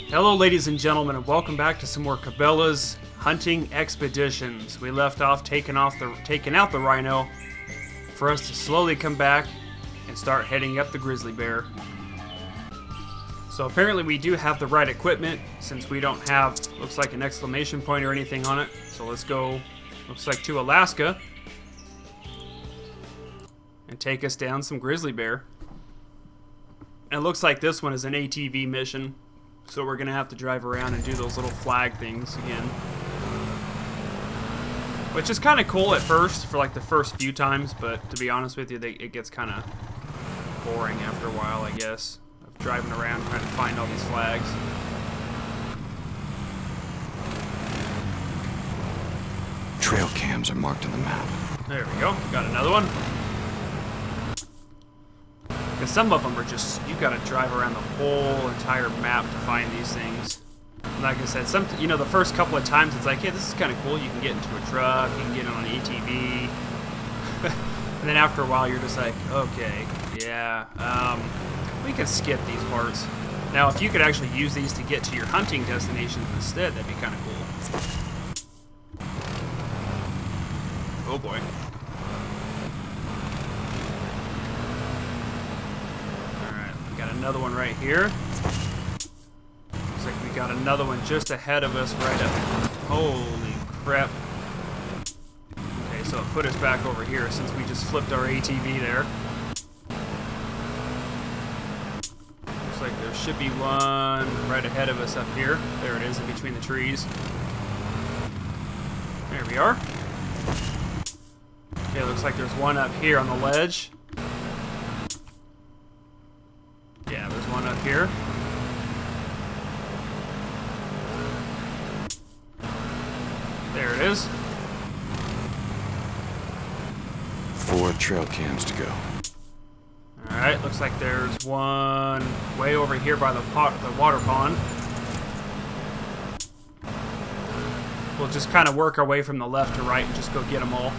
Hello ladies and gentlemen, and welcome back to some more Cabela's hunting expeditions. We left off taking out the rhino for us to slowly come back and start heading up the grizzly bear. So apparently we do have the right equipment since we don't have, looks like an exclamation point or anything on it. So let's go, looks like to Alaska and take us down some grizzly bear. And it looks like this one is an ATV mission. So we're going to have to drive around and do those little flag things again. Which is kind of cool at first, for like the first few times, but to be honest with you, it gets kind of boring after a while, I guess. Of driving around trying to find all these flags. Trail cams are marked on the map. There we go. Got another one. Because some of them are just, you gotta drive around the whole entire map to find these things. And like I said, the first couple of times it's like, yeah, this is kind of cool. You can get into a truck, you can get on an ATV. And then after a while, you're just like, okay, yeah, we can skip these parts. Now, if you could actually use these to get to your hunting destinations instead, that'd be kind of cool. Oh boy. Got another one right here. Looks like we got another one just ahead of us right up. Holy crap. Okay, so it put us back over here since we just flipped our ATV there. Looks like there should be one right ahead of us up here. There it is in between the trees. There we are. Okay, looks like there's one up here on the ledge. Yeah, there's one up here. There it is. 4 trail cams to go. Alright, looks like there's one way over here by the water pond. We'll just kind of work our way from the left to right and just go get them all.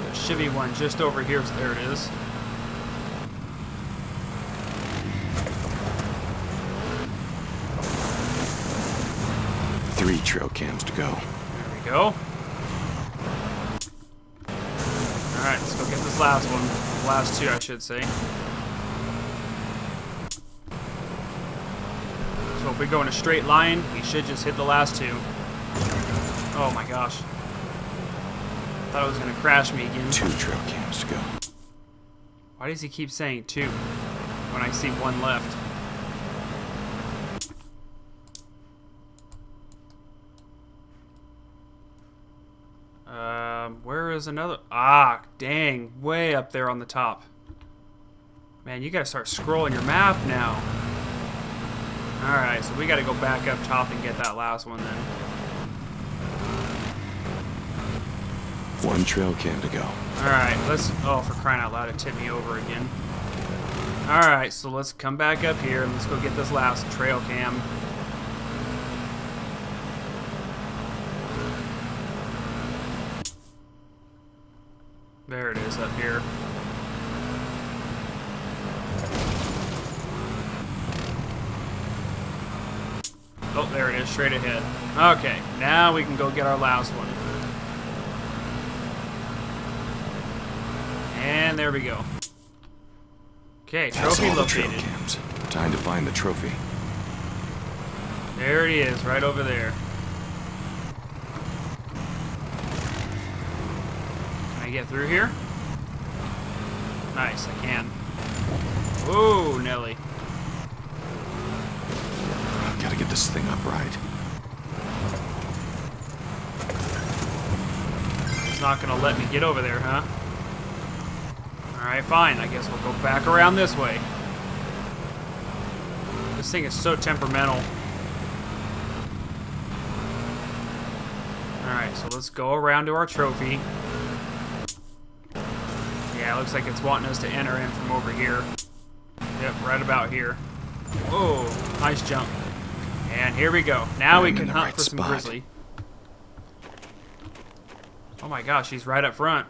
There should be one just over here, so there it is. Three trail cams to go. There we go. Alright, let's go get this last one. The last two, I should say. So if we go in a straight line, we should just hit the last two. Oh my gosh. Thought it was going to crash me again. 2 trail cams to go. Why does he keep saying 2 when I see one left? Where is another? Ah, dang. Way up there on the top. Man, you gotta start scrolling your map now. Alright, so we gotta go back up top and get that last one then. 1 trail cam to go. Alright, let's... Oh, for crying out loud, it tipped me over again. Alright, so let's come back up here and let's go get this last trail cam. There it is up here. Oh, there it is, straight ahead. Okay, now we can go get our last one. And there we go. Okay, trophy That's all the trail located. cams. Time to find the trophy. There it is, right over there. Can I get through here? Nice, I can. Whoa, Nelly. Gotta get this thing upright. It's not gonna let me get over there, huh? Alright, fine. I guess we'll go back around this way. This thing is so temperamental. Alright, so let's go around to our trophy. Yeah, it looks like it's wanting us to enter in from over here. Yep, right about here. Whoa, nice jump. And here we go. Now we can hunt for some grizzly. Oh my gosh, he's right up front.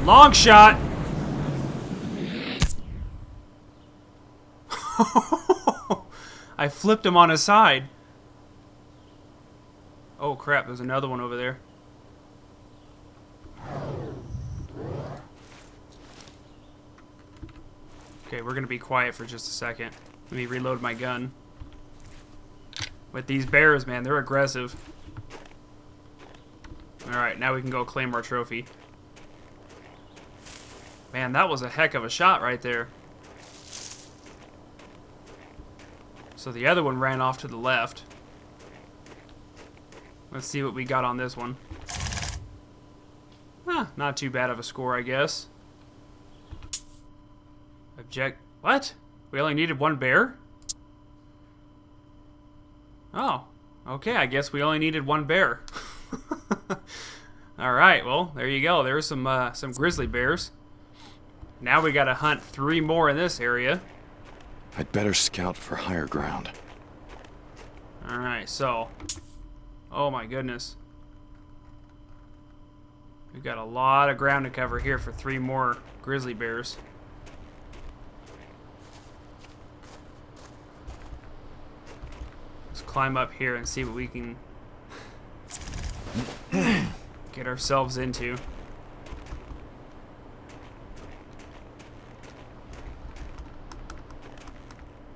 Long shot! I flipped him on his side. Oh crap, there's another one over there. Okay, we're gonna be quiet for just a second. Let me reload my gun. With these bears, man, they're aggressive. Alright, now we can go claim our trophy. Man, that was a heck of a shot right there. So the other one ran off to the left. Let's see what we got on this one. Huh, not too bad of a score, I guess. What? We only needed one bear? Oh, okay, I guess we only needed one bear. Alright, well, there you go. There's some grizzly bears. Now we gotta hunt 3 more in this area. I'd better scout for higher ground. Alright, so... Oh my goodness. We've got a lot of ground to cover here for 3 more grizzly bears. Let's climb up here and see what we can get ourselves into.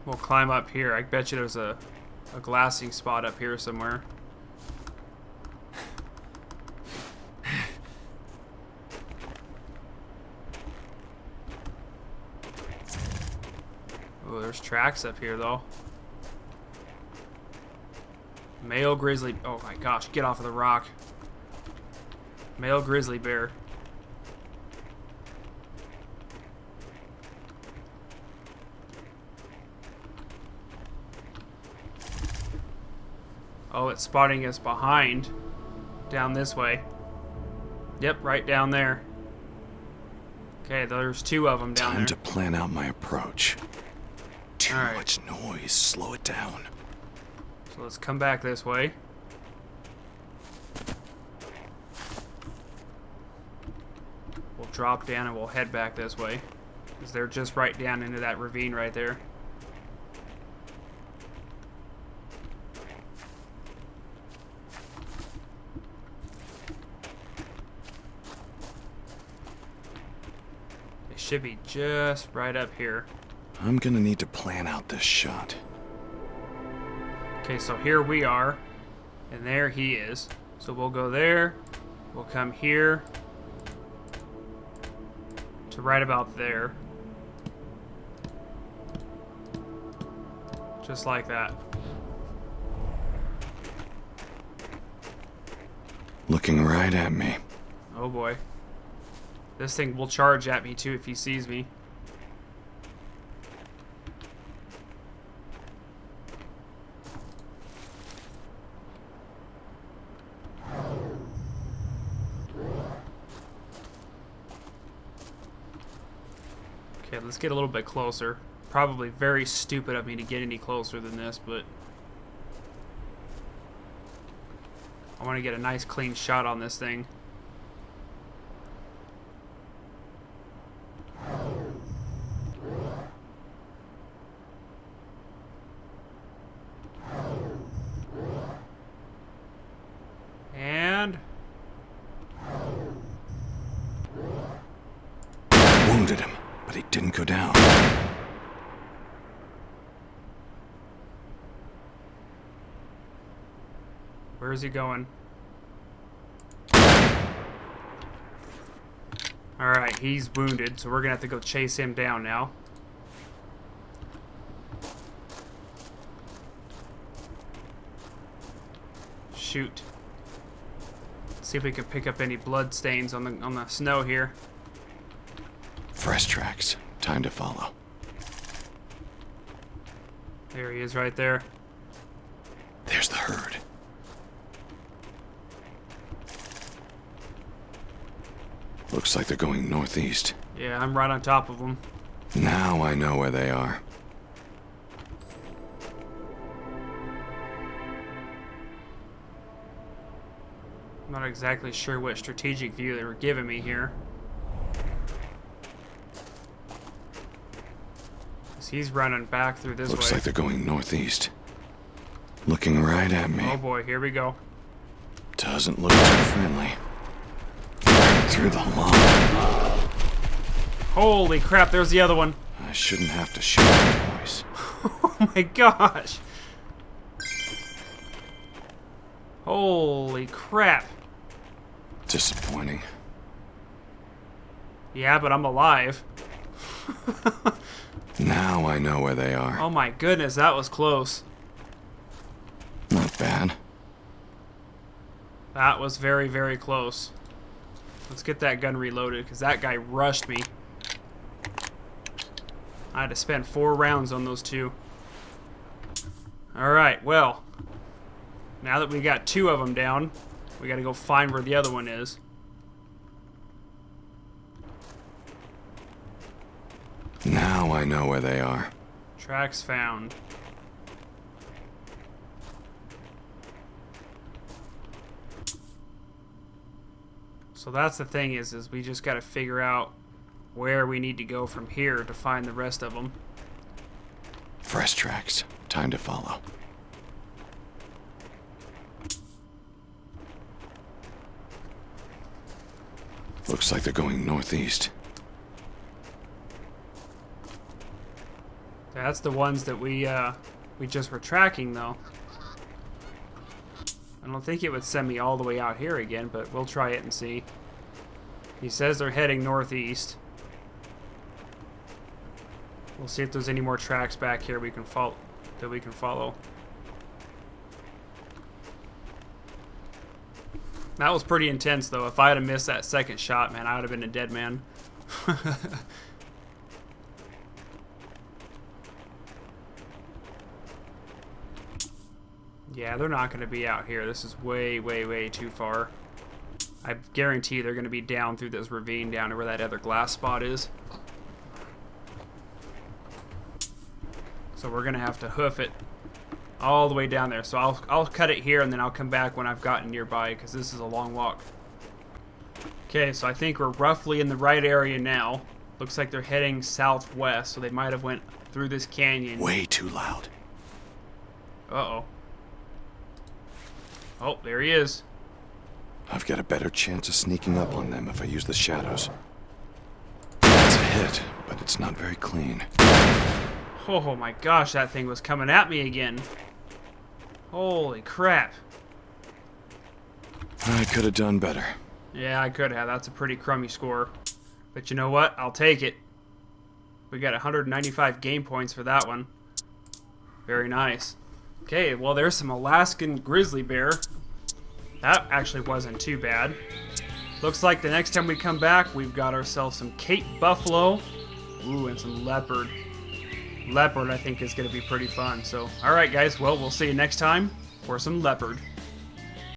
We'll climb up here. I bet you there's a glassing spot up here somewhere. Oh, there's tracks up here though. Male grizzly. Oh my gosh, get off of the rock. Male grizzly bear. Oh, it's spotting us behind. Down this way. Yep, right down there. Okay, there's 2 of them down there. Time to plan out my approach. Too All right. much noise. Slow it down. So let's come back this way. We'll drop down and we'll head back this way. Because they're just right down into that ravine right there. They should be just right up here. I'm gonna need to plan out this shot. Okay, so here we are, and there he is. So we'll go there, we'll come here, to right about there. Just like that. Looking right at me. Oh boy. This thing will charge at me too if he sees me. Okay, let's get a little bit closer. Probably very stupid of me to get any closer than this, but I want to get a nice clean shot on this thing. And Wounded him, but he didn't go down. where is he going? Alright, he's wounded, so we're gonna have to go chase him down now. Shoot. See if we can pick up any blood stains on the snow here. Fresh tracks. Time to follow. There he is right there. There's the herd. Looks like they're going northeast. Yeah, I'm right on top of them. Now I know where they are. I'm not exactly sure what strategic view they were giving me here. he's running back through this Looks way. like they're going northeast. Looking right at me. Oh boy, here we go. Doesn't look too friendly. Right through the line. Holy crap, there's the other one. I shouldn't have to shoot him twice. Oh my gosh. Holy crap. Disappointing. Yeah, but I'm alive. Now I know where they are. Oh my goodness, that was close. Not bad. That was very, very close. Let's get that gun reloaded, because that guy rushed me. I had to spend 4 rounds on those two. Alright, well. Now that we got 2 of them down, we gotta go find where the other one is. Now I know where they are. Tracks found. So that's the thing is we just gotta figure out where we need to go from here to find the rest of them. Fresh tracks. Time to follow. Looks like they're going northeast. That's the ones that we just were tracking, though. I don't think it would send me all the way out here again, but we'll try it and see. He says they're heading northeast. We'll see if there's any more tracks back here we can follow. That was pretty intense, though. If I had missed that second shot, man, I would have been a dead man. Yeah, they're not going to be out here. This is way, way, way too far. I guarantee they're going to be down through this ravine down to where that other glass spot is. So we're going to have to hoof it all the way down there. So I'll cut it here and then I'll come back when I've gotten nearby because this is a long walk. Okay, so I think we're roughly in the right area now. Looks like they're heading southwest, so they might have went through this canyon. Way too loud. Uh-oh. Oh, there he is. I've got a better chance of sneaking up on them if I use the shadows. It's a hit, but it's not very clean. Oh my gosh, that thing was coming at me again. Holy crap. I could have done better. Yeah, I could have. That's a pretty crummy score. But you know what? I'll take it. We got 195 game points for that one. Very nice. Okay, well, there's some Alaskan Grizzly bear. That actually wasn't too bad. Looks like the next time we come back, we've got ourselves some Cape Buffalo. Ooh, and some leopard. Leopard, I think, is going to be pretty fun. So, alright, guys. Well, we'll see you next time for some leopard.